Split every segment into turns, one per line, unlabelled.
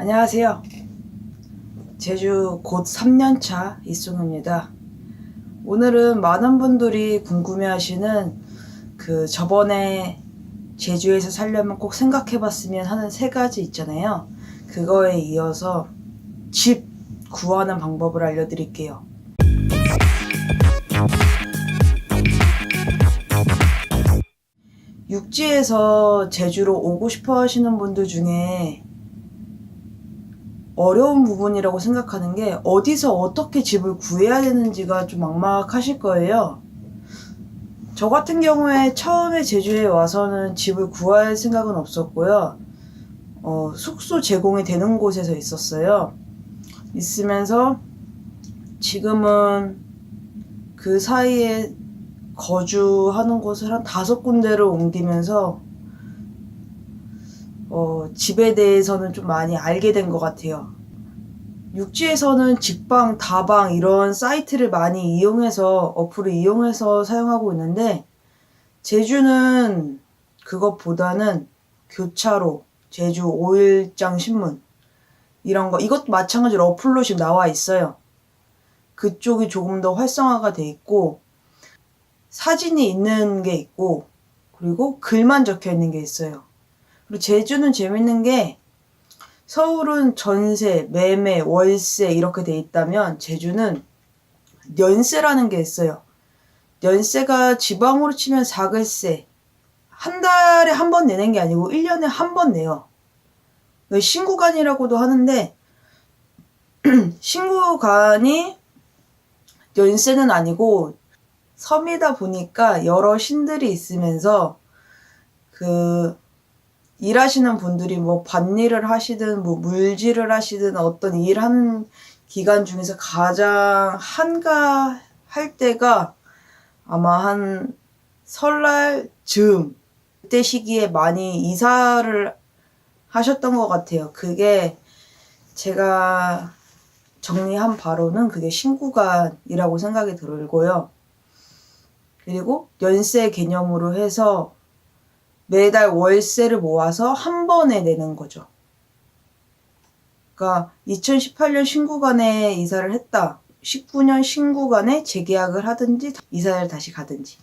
안녕하세요. 제주 곧 3년차 이승우입니다. 오늘은 많은 분들이 궁금해하시는 저번에 제주에서 살려면 꼭 생각해봤으면 하는 3가지 있잖아요. 그거에 이어서 집 구하는 방법을 알려드릴게요. 육지에서 제주로 오고 싶어 하시는 분들 중에 어려운 부분이라고 생각하는 게 어디서 어떻게 집을 구해야 되는지가 좀 막막하실 거예요. 저 같은 경우에 처음에 제주에 와서는 집을 구할 생각은 없었고요. 숙소 제공이 되는 곳에서 있었어요. 있으면서 지금은 그 사이에 거주하는 곳을 한 5군데를 옮기면서 집에 대해서는 좀 많이 알게 된 것 같아요. 육지에서는 직방, 다방 이런 사이트를 많이 이용해서 어플을 이용해서 사용하고 있는데 제주는 그것보다는 교차로, 제주 5일장 신문 이런 거 이것도 마찬가지로 어플로 지금 나와 있어요. 그쪽이 조금 더 활성화가 돼 있고 사진이 있는 게 있고 그리고 글만 적혀 있는 게 있어요. 그리고 제주는 재밌는 게 서울은 전세, 매매, 월세 이렇게 돼 있다면 제주는 연세라는 게 있어요. 연세가 지방으로 치면 사글세. 한 달에 한 번 내는 게 아니고 1년에 한 번 내요. 신고간이라고도 하는데 신고간이 연세는 아니고 섬이다 보니까 여러 신들이 있으면서 일하시는 분들이 뭐 밭일을 하시든 뭐 물질을 하시든 어떤 일하는 기간 중에서 가장 한가할 때가 아마 한 설날 즈음 그때 시기에 많이 이사를 하셨던 것 같아요. 그게 제가 정리한 바로는 그게 신구간이라고 생각이 들고요. 그리고 연세 개념으로 해서 매달 월세를 모아서 한 번에 내는 거죠. 그러니까 2018년 신구간에 이사를 했다. 19년 신구간에 재계약을 하든지 이사를 다시 가든지.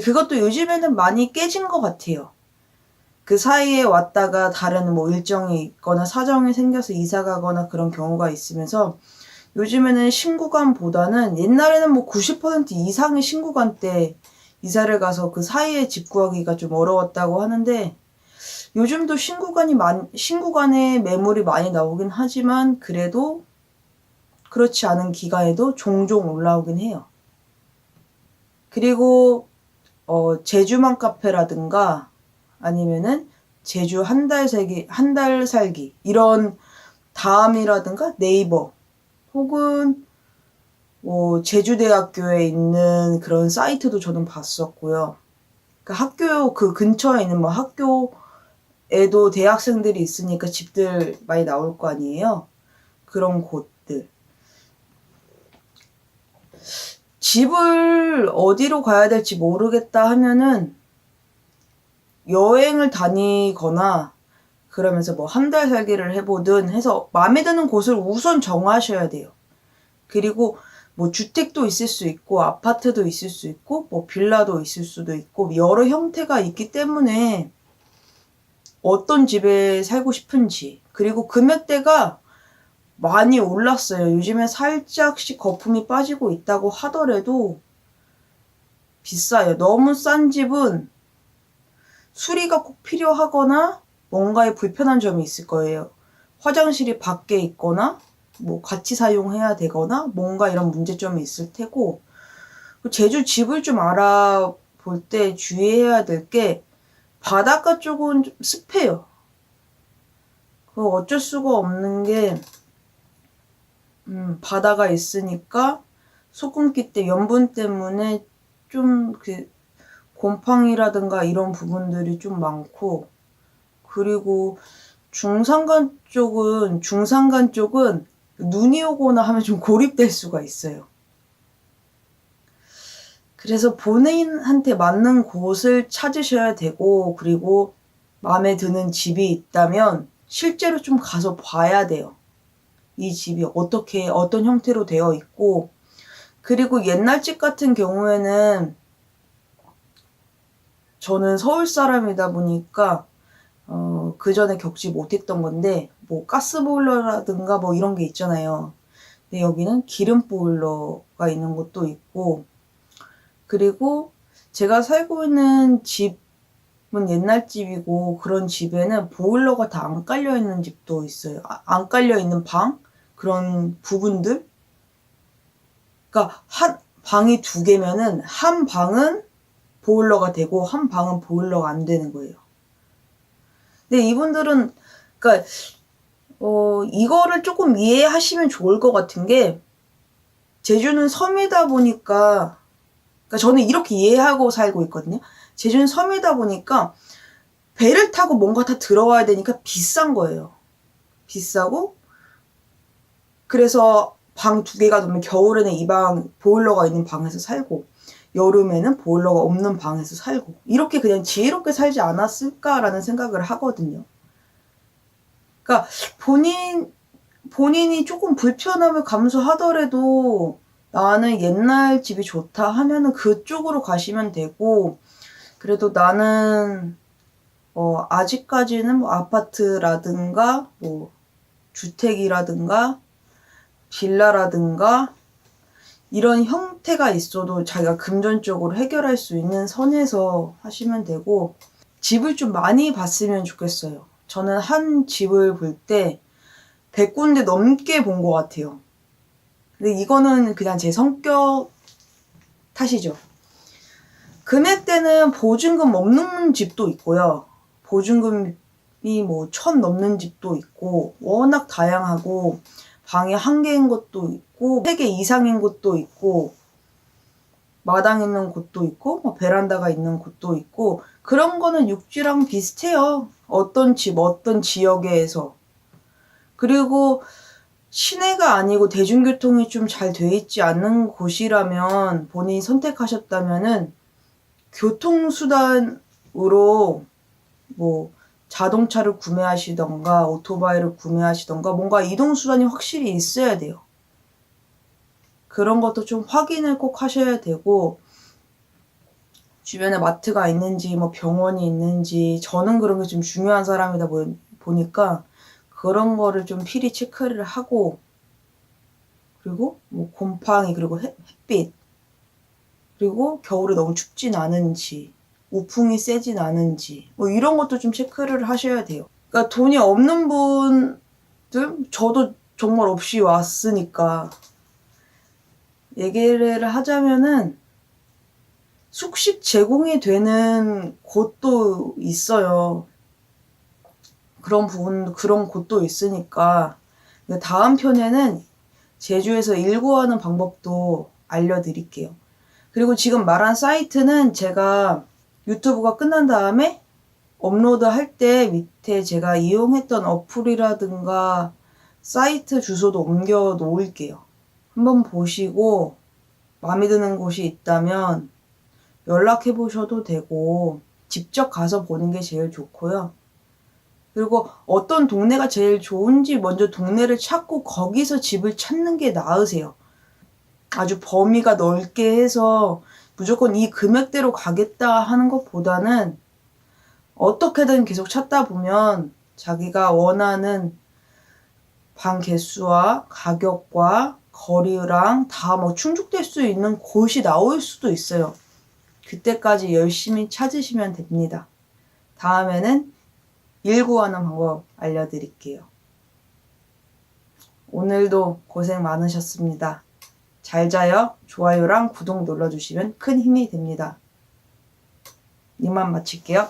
그것도 요즘에는 많이 깨진 것 같아요. 그 사이에 왔다가 다른 뭐 일정이 있거나 사정이 생겨서 이사 가거나 그런 경우가 있으면서 요즘에는 신구간보다는 옛날에는 뭐 90% 이상의 신구간 때 이사를 가서 그 사이에 집 구하기가 좀 어려웠다고 하는데 요즘도 신구간에 매물이 많이 나오긴 하지만 그래도 그렇지 않은 기간에도 종종 올라오긴 해요. 그리고 제주만 카페라든가 아니면은 제주 한 달 살기 이런 다음이라든가 네이버 혹은 뭐 제주대학교에 있는 그런 사이트도 저는 봤었고요. 그 학교 그 근처에 있는 뭐 학교에도 대학생들이 있으니까 집들 많이 나올 거 아니에요. 그런 곳들. 집을 어디로 가야 될지 모르겠다 하면은 여행을 다니거나 그러면서 뭐 한 달 살기를 해보든 해서 마음에 드는 곳을 우선 정하셔야 돼요. 그리고 뭐 주택도 있을 수 있고 아파트도 있을 수 있고 뭐 빌라도 있을 수도 있고 여러 형태가 있기 때문에 어떤 집에 살고 싶은지 그리고 금액대가 많이 올랐어요. 요즘에 살짝씩 거품이 빠지고 있다고 하더라도 비싸요. 너무 싼 집은 수리가 꼭 필요하거나 뭔가에 불편한 점이 있을 거예요. 화장실이 밖에 있거나 뭐 같이 사용해야 되거나 뭔가 이런 문제점이 있을 테고 제주 집을 좀 알아볼 때 주의해야 될 게 바닷가 쪽은 좀 습해요. 그 어쩔 수가 없는 게 바다가 있으니까 소금기 때 염분 때문에 좀 곰팡이라든가 이런 부분들이 좀 많고 그리고 중산간 쪽은 눈이 오거나 하면 좀 고립될 수가 있어요. 그래서 본인한테 맞는 곳을 찾으셔야 되고 그리고 마음에 드는 집이 있다면 실제로 좀 가서 봐야 돼요. 이 집이 어떤 형태로 되어 있고, 그리고 옛날 집 같은 경우에는 저는 서울 사람이다 보니까 그 전에 겪지 못했던 건데, 뭐 가스보일러라든가 뭐 이런 게 있잖아요. 근데 여기는 기름 보일러가 있는 곳도 있고, 그리고 제가 살고 있는 집은 옛날 집이고, 그런 집에는 보일러가 다 안 깔려 있는 집도 있어요. 안 깔려 있는 방? 그런 부분들? 그러니까 한 방이 2개면은 한 방은 보일러가 되고 한 방은 보일러가 안 되는 거예요. 근데 이분들은 그러니까 이거를 조금 이해하시면 좋을 것 같은 게, 제주는 섬이다 보니까, 그러니까 저는 이렇게 이해하고 살고 있거든요. 제주는 섬이다 보니까 배를 타고 뭔가 다 들어와야 되니까 비싼 거예요. 비싸고, 그래서 방 2개가 되면 겨울에는 이 방 보일러가 있는 방에서 살고, 여름에는 보일러가 없는 방에서 살고, 이렇게 그냥 지혜롭게 살지 않았을까라는 생각을 하거든요. 그러니까 본인이 조금 불편함을 감수하더라도 나는 옛날 집이 좋다 하면은 그쪽으로 가시면 되고, 그래도 나는 아직까지는 뭐 아파트라든가 뭐 주택이라든가 빌라라든가 이런 형태가 있어도 자기가 금전적으로 해결할 수 있는 선에서 하시면 되고, 집을 좀 많이 봤으면 좋겠어요. 저는 한 집을 볼 때 100군데 넘게 본 것 같아요. 근데 이거는 그냥 제 성격 탓이죠. 금액대는 보증금 없는 집도 있고요. 보증금이 뭐 1,000 넘는 집도 있고, 워낙 다양하고, 방이 1개인 것도 있고 3개 이상인 곳도 있고, 마당 있는 곳도 있고, 뭐 베란다가 있는 곳도 있고, 그런 거는 육지랑 비슷해요. 어떤 집, 어떤 지역에서. 그리고 시내가 아니고 대중교통이 좀 잘 돼 있지 않는 곳이라면, 본인이 선택하셨다면은 교통수단으로 뭐 자동차를 구매하시던가 오토바이를 구매하시던가 뭔가 이동수단이 확실히 있어야 돼요. 그런 것도 좀 확인을 꼭 하셔야 되고, 주변에 마트가 있는지 뭐 병원이 있는지, 저는 그런 게 좀 중요한 사람이다 보니까 그런 거를 좀 필히 체크를 하고, 그리고 뭐 곰팡이, 그리고 햇빛, 그리고 겨울에 너무 춥진 않은지, 우풍이 세진 않은지, 뭐 이런 것도 좀 체크를 하셔야 돼요. 그러니까 돈이 없는 분들, 저도 정말 없이 왔으니까 얘기를 하자면은, 숙식 제공이 되는 곳도 있어요. 그런 곳도 있으니까 다음 편에는 제주에서 일구하는 방법도 알려드릴게요. 그리고 지금 말한 사이트는 제가 유튜브가 끝난 다음에 업로드 할 때 밑에 제가 이용했던 어플이라든가 사이트 주소도 옮겨 놓을게요. 한번 보시고 마음에 드는 곳이 있다면 연락해 보셔도 되고, 직접 가서 보는 게 제일 좋고요. 그리고 어떤 동네가 제일 좋은지 먼저 동네를 찾고 거기서 집을 찾는 게 나으세요. 아주 범위가 넓게 해서 무조건 이 금액대로 가겠다 하는 것보다는 어떻게든 계속 찾다 보면 자기가 원하는 방 개수와 가격과 거리랑 다 뭐 충족될 수 있는 곳이 나올 수도 있어요. 그때까지 열심히 찾으시면 됩니다. 다음에는 일구하는 방법 알려드릴게요. 오늘도 고생 많으셨습니다. 잘 자요. 좋아요랑 구독 눌러주시면 큰 힘이 됩니다. 이만 마칠게요.